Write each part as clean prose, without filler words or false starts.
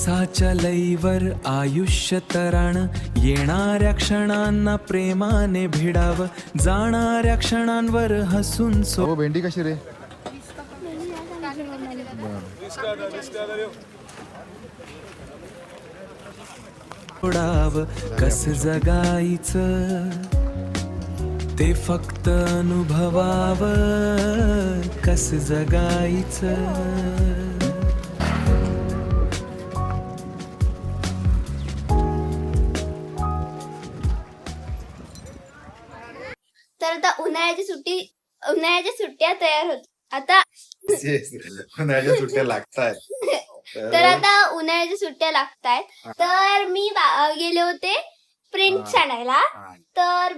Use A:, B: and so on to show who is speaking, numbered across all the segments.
A: साच्या लईवर आयुष्य तराण, येणाऱ्या क्षणांना प्रेमाने भिडावं, जाणाऱ्या क्षणांवर हसून
B: हो भेंडी कशी रे?
A: सोडावं. कस जगायचं ते फक्त अनुभवावं, कस जगायचं.
C: तर आता उन्हाळ्याच्या सुट्ट्या तयार होत आता.
B: उन्हाळ्याच्या सुट्ट्या लागतात.
C: तर आता उन्हाळ्याच्या सुट्ट्या लागतायत. तर मी गेले होते प्रिंट्स आणायला. तर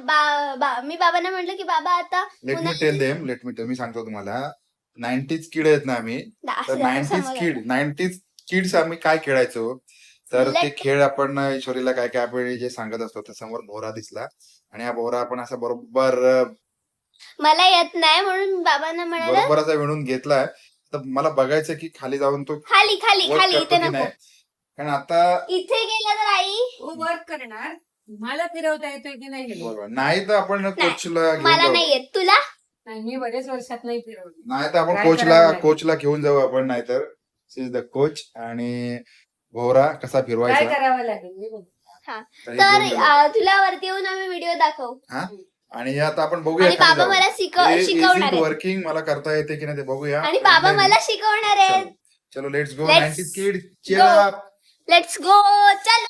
C: मी बाबांना म्हटलं की बाबा आता
B: लेट मी मी सांगतो तुम्हाला. 90s किड आहेत ना आम्ही. तर 90s किड्स आम्ही काय खेळायचो, तर ते खेळ आपण ईश्वरीला काय काय आपण जे सांगत असतो, तर समोर भोवरा दिसला आणि हा भोवरा आपण असा बरोबर
C: मला येत नाही म्हणून बाबांना म्हणाला
B: बरोबर असा विणून घेतलाय. तर मला बघायचं की खाली जाऊन तो
C: खाली खाली
B: work
C: खाली
B: करतो
C: इथे
B: की
C: नको.
B: नाही. कारण आता
C: इथे गेला तर आई
D: वर्क करणार. मला फिरवता येतोय की नाही हे बघ.
B: बरोबर. नाही तर आपण कोचला घेऊन
C: मला
B: जाऊ.
C: नाही येत. तुला
D: नाही, मी बरेच वर्षात नाही फिरवली.
B: नाही तर आपण
D: Try करावं लागेल.
B: कोचला घेऊन जाऊ आपण. नाहीतर शी इज द कोच. आणि भोवरा कसा
D: काय
B: फिरवायचा
D: करावं लागेल मी बघ.
B: तर हे
C: तर
B: घेऊन जाऊ.
C: तुला वरती येऊन आम्ही व्हिडिओ दाखवू.
B: हा आणि आता आपण बघूया
C: आणि बाबा मला शिकवणार आहेत.
B: वर्किंग मला करता येते की नाही ते बघूया.
C: आणि बाबा मला शिकवणार आहेत.
B: चलो let's go.
C: Let's
B: 90s kid
C: go.
B: चल.
C: Let's go. चल.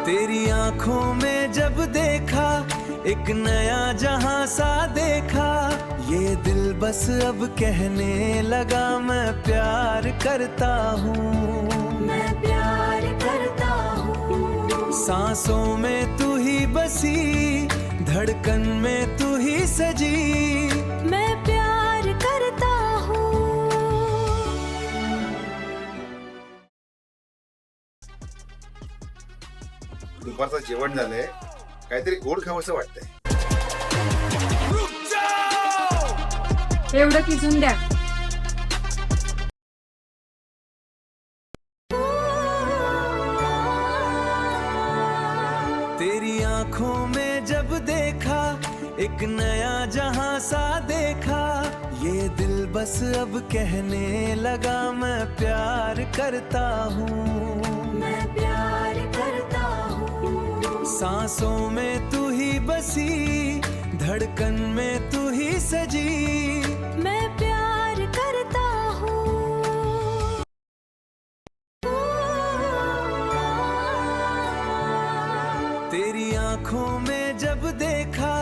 A: तेरी आंखों में जब देखा, एक नया जहां सा देखा, ये दिल बस अब कहने लगा मैं प्यार करता हूँ, मैं प्यार करता हूँ. सांसों में तू ही बसी, धड़कन में तू ही सजी, मैं प्यार करता हूँ.
B: दुपारचं जेवण झालंय. काहीतरी गोड खावंसं वाटतंय.
D: एवढं किसून द्या.
A: तेरी आंखों में जब देखा, एक नया जहां सा देखा, ये दिल बस अब कहने लगा मैं प्यार करता हूँ, मैं प्यार करता हूँ. सांसों में तू ही बसी, धड़कन में तू ही सजी, मैं प्यार करता हूँ. तेरी आंखों में जब देखा,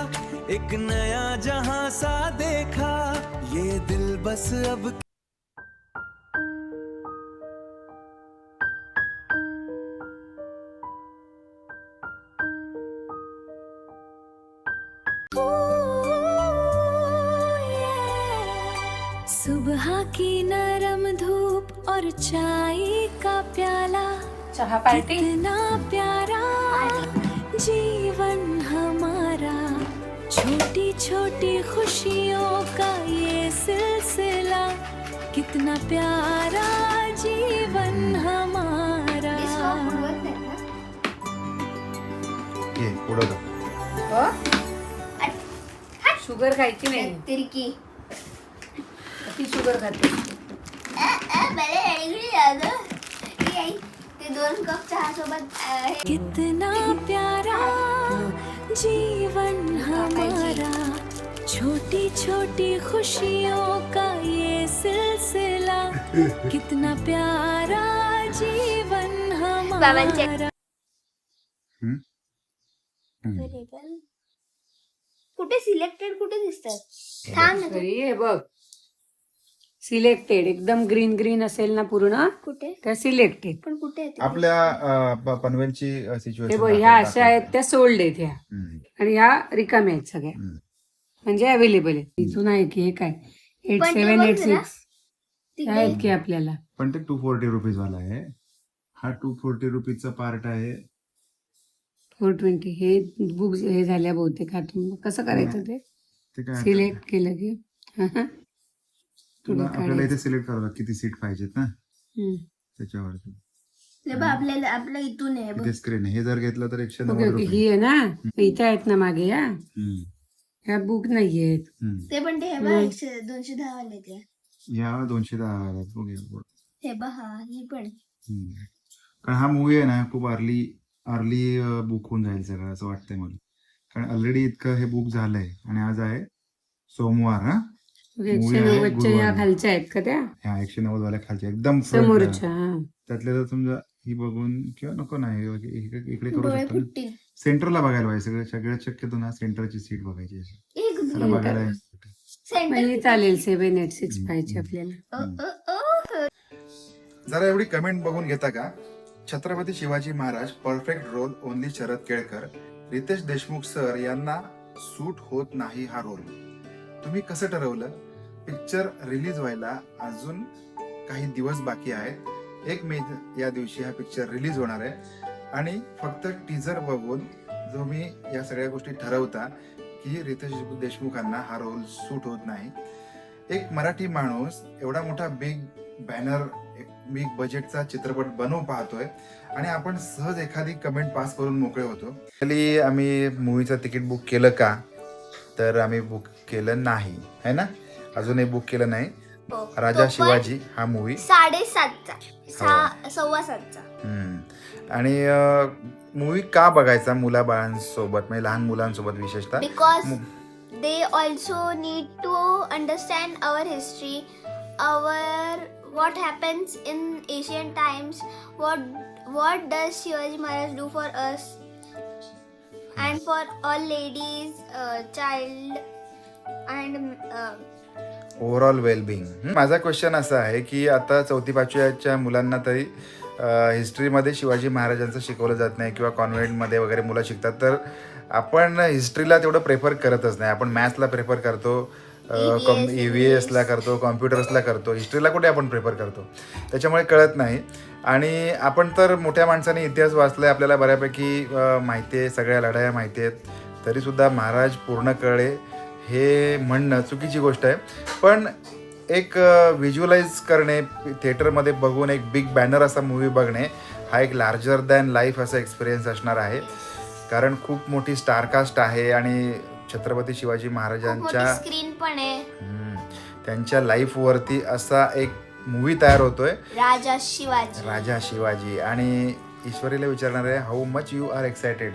A: एक नया जहां सा देखा, ये दिल बस अब. सुबह की नरम धूप और चाय का प्याला,
D: चहा पार्टी.
A: कितना प्यारा जीवन हमारा, छोटी छोटी खुशियों का ये सिलसिला, कितना प्यारा जीवन हमारा.
B: ये पुढं जा.
D: हो? शुगर खायची नाही.
C: तिरकी
D: ती शुगर खाते.
C: ते 2 कप चहा सोबत
A: कितना प्यारा जीवन हमारा, छोटी छोटी खुशियों का ये सिलसिला, कितना प्यारा जीवन हमारा.
C: कुठे सिलेक्टेड कुठे दिसतात? थांब ना.
D: तरी हे बघ, सिलेक्टेड एकदम ग्रीन ग्रीन असेल ना पूर्ण,
C: कुठे
D: तर सिलेक्टेड.
C: पण कुठे आहे ते?
B: आपल्या पनवेलची
D: हे
B: सिच्युएशन
D: बघ, ह्या अशा आहेत त्या सोल्ड आहेत ह्या, आणि ह्या रिकाम्या आहेत सगळ्या, म्हणजे अवेलेबल आहेत. इथून आहे की हे काय
C: पण ते बघ
D: 8786
C: जरा. तिकडे
D: आहेत की आपल्याला.
B: पण ते 240 रुपीज वाला आहे. हा 240 रुपीजचा पार्ट आहे.
D: 420 हे बुक्स हे झाल्या बहुतेक. हातून कसं करायचं ते
B: ते काय
D: सिलेक्ट केलं की
B: तुला आपल्याला इथे सिलेक्ट करावं किती सीट पाहिजेत ना
D: हम्म.
B: त्याच्यावरती
C: आपल्याला आपलं इथून आहे
B: इथे स्क्रीन हे जर घेतलं तर 190
D: ओके ओके
B: रुपये
D: ही आहे ना इथे आहेत ना मागे या
B: हम्म,
D: ह्या बुक नाहीयेत.
B: हम्म.
C: ते पण ते हे बघ 210 वाले ते
B: या 210 बघूया
C: हे बघा ही पण
B: हम्म. कारण हा मूवी आहे ना खूप अर्ली बुक होऊन जाईल सगळं असं वाटतंय मला कारण ऑलरेडी इतकं हे बुक झालंय आणि आज आहे सोमवार हा
D: ओके,
B: Movie आहे
D: 190च्या या
B: गुरुवारी.
D: खालच्या आहेत का त्या
B: ह्या 190 वाल्या खालच्या एकदम front ला.
D: समोरच्या हा.
B: त्यातल्या जर समजा ही बघून किंवा नको नाही इकडे करू
C: डोळे
B: शकतो ना.
C: फुटतील
B: सेंटरला बघायला पाहिजे सगळ्यात शक्यतो ना सेंटरची सीट बघायची अशी.
C: एक
B: त्याला बघायला
D: मग हे चालेल 7865 ची आपल्याला.
B: जरा एवढी कमेंट बघून घेता का Chhatrapati Shivaji Maharaj perfect role only Sharad Kelkar Riteish Deshmukh sir यांना सूट होत नाही हा रोल तुम्ही कसं ठरवलं पिक्चर रिलीज व्हायला अजून काही दिवस बाकी आहेत 1 मे या दिवशी हा पिक्चर रिलीज होणार आहे आणि फक्त टीजर बघून जो मी या सगळ्या गोष्टी ठरवता की रितेश देशमुखांना हा रोल सूट होत नाही एक मराठी माणूस एवढा मोठा बिग बॅनर बिग बजेटचा चित्रपट बनवू पाहतोय आणि आपण सहज एखादी कमेंट पास करून मोकळे होतो खाली आम्ही मूवीचं तिकीट बुक केलं का तर आम्ही बुक केलं नाही है ना अजूनही बुक केलं नाही राजा शिवाजी हा मूवी
C: 7:30चा 6:15चा
B: आणि मूवी का बघायचा मुलाबाळांसोबत म्हणजे लहान मुलांसोबत विशेषतः
C: because they also need to understand our history, what happens in ancient times, what does Shivaji Maharaj do for us, and for all ladies, child, and
B: overall wellbeing माझा क्वेश्चन असा आहे की आता 4वी-5वीच्या मुलांना तरी हिस्ट्रीमध्ये शिवाजी महाराजांचं शिकवलं जात नाही किंवा कॉन्व्हेंटमध्ये वगैरे मुलं शिकतात तर आपण हिस्ट्रीला तेवढं प्रेफर करतच नाही आपण मॅथ्सला प्रेफर करतो EVS ला करतो कॉम्प्युटर्सला करतो हिस्ट्रीला कुठे आपण प्रेफर करतो त्याच्यामुळे कळत नाही आणि आपण तर मोठ्या माणसाने इतिहास वाचलाय आपल्याला बऱ्यापैकी माहिती आहे सगळ्या लढाया माहिती आहेत तरीसुद्धा महाराज पूर्ण कळले हे म्हणणं चुकीची गोष्ट आहे पण एक व्हिज्युअलाइज करणे थिएटरमध्ये बघून एक बिग बॅनर असा मूवी बघणे हा एक लार्जर दॅन लाईफ असा एक्सपिरियन्स असणार आहे कारण खूप मोठी स्टारकास्ट आहे आणि छत्रपती शिवाजी महाराजांच्या
C: स्क्रीन पण आहे
B: त्यांच्या लाईफवरती असा एक मूवी तयार होतोय
C: राजा
B: शिवाजी आणि ईश्वरीला विचारणार आहे how much you are excited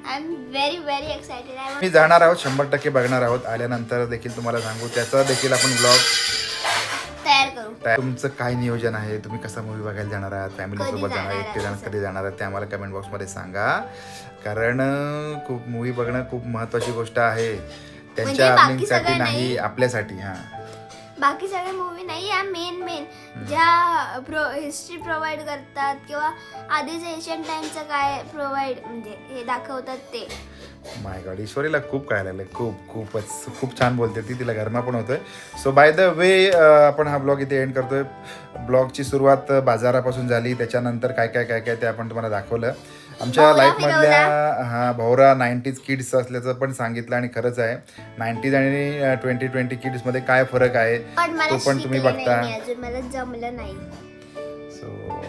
C: I am very very excited
B: मी जाणार आहोत 100% बघणार आहोत आल्यानंतर देखील तुम्हाला सांगू त्याचा देखील आपण ब्लॉग
C: तयार करू
B: तुमचं काय नियोजन आहे तुम्ही कसा मूवी बघायला जाणार आहात फॅमिली सोबत जाणार
C: जाणार
B: एकटे जाणार कधी जाणार आहात ते आम्हाला कमेंट बॉक्समध्ये सांगा कारण खूप मूवी बघणं खूप महत्वाची गोष्ट आहे त्यांच्या
C: बाकी
B: अर्निंगसाठी
C: सगळं
B: नाही
C: नाही.
B: आपल्यासाठी हा
C: बाकी सगळे मूवी नाही या मेन ज्या हिस्ट्री प्रोव्हाइड करतात किंवा आधीच एशियन टाइमचं काय प्रोव्हाइड म्हणजे हे दाखवतात ते
B: माय गॉड ईश्वरीला खूप काय लागलं खूप छान बोलते ती तिला गरमा पण होतोय सो बाय द वे आपण हा ब्लॉग इथे एंड करतोय ब्लॉगची सुरुवात बाजारापासून झाली त्याच्यानंतर काय ते आपण तुम्हाला दाखवलं आमच्या लाईफमधल्या भौरा 90s किड्स असल्याचं पण सांगितलं आणि खरंच आहे 90s आणि 2020 किड्समध्ये काय फरक आहे तो पण तुम्ही बघता
C: अजून मला जमलं नाही
B: सो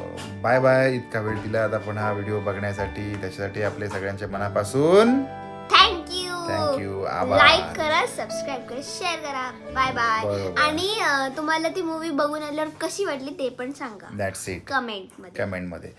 B: बाय बाय इतका वेळ दिला आपण हा व्हिडिओ बघण्यासाठी त्याच्यासाठी आपले सगळ्यांच्या मनापासून
C: थँक्यू
B: आभार
C: लाईक करा सबस्क्राईब करा शेअर करा बाय बाय
B: बरोबर.
C: आणि तुम्हाला ती मूवी बघून आल्यावर कशी वाटली ते पण सांगा
B: दॅट्स इट
C: कमेंट मध्ये
B: कमेंटमध्ये